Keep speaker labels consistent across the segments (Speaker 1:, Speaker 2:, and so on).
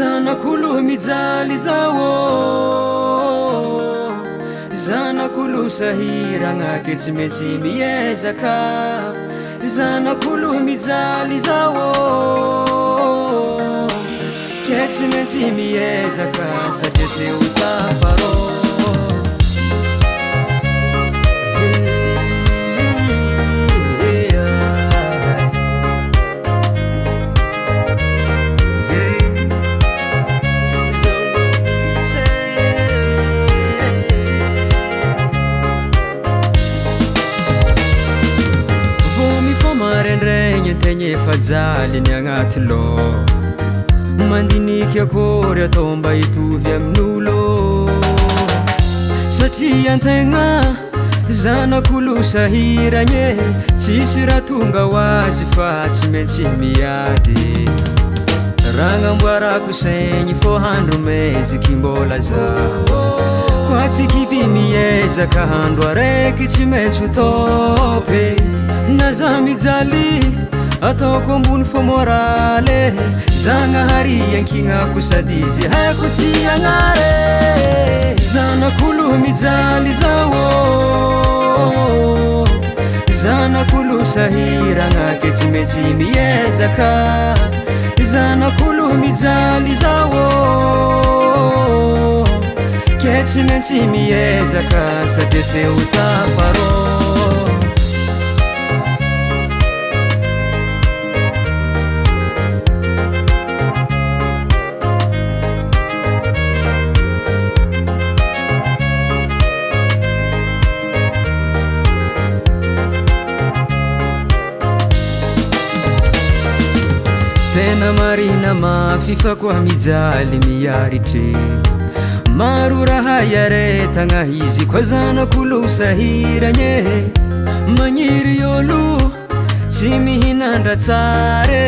Speaker 1: zanak'olo mijaly zao zanak'olo sahiragna ke tsy maintsy miezaka zanak'olo mijaly zao ke tsy maintsy miezaka satria teo tafarô tegna efa jaly ny agnaty lô mandiniky akory atao mba hitovy amin'olo satria antegna zanak'olo sahiragny tsisy raha tonga ho azy fa tsy maintsy miady raha gnamboarako saigny fô handro meziky mbola zaho koa tsy kivy miezaka handro araiky tsy maintsy ho topy na za mijaly ataoko ambony fô moraly zagnahary ankignako sady izy haiko tsy agnare zanak'olo mijaly zao zanak'olo sahiragna ke tsy maintsy miezaka zanak'olo mijaly zao ke tsy maintsy miezaka satria teo tafarô tena marina mafy fa koa mijaly miaritry maro raha iaretagna izy koa zanak'olo sahiragny magniry ôlo tsy mihinandra tsare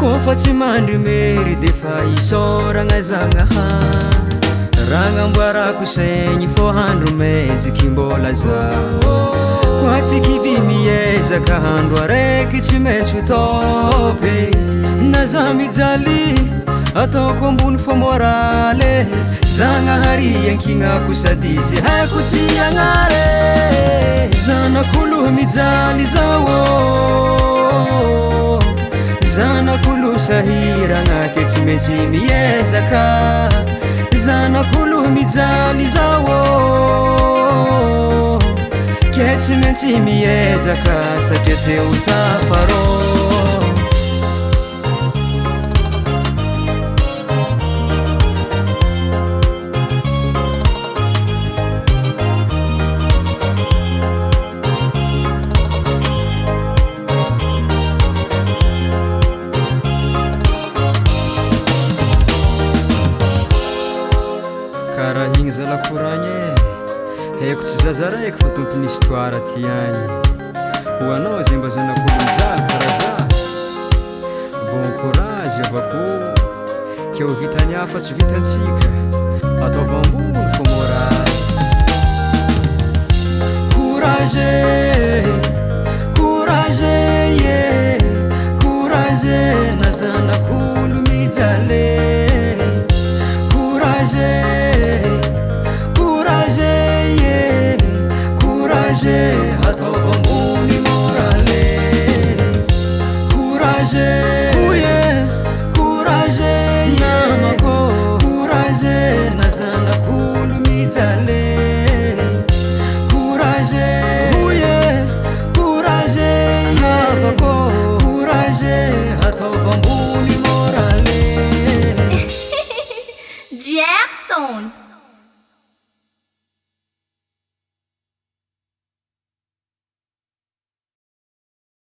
Speaker 1: koa fa tsy mandry mery defa isôragna zagnahary raha gnamboarako saigny fô handro meziky mbola zaho koa tsy kivy miezaka handro araiky tsy maintsy ho topy na za mijaly ataoko ambony fô moraly zagnahary ankignako sady izy haiko tsy agnare zanak'olo mijaly zao zanak'olo sahiragna ke tsy maintsy miezaka zanak'olo mijaly zao ke tsy maintsy miezaka satria teo tafarô karaha igny zalakoragny haiko tsy zaza raiky fa tompony histoire ty agny ho anao zay mba zanak'olo mijaly karaha za bon courage avako ke ho vitany hafa tsy vitantsika ataova ambony fô moraly courage courage ye courage na zanak'olo mijaly courage ataova ambony moraly courage oye courage namako courage na zanak'olo mijaly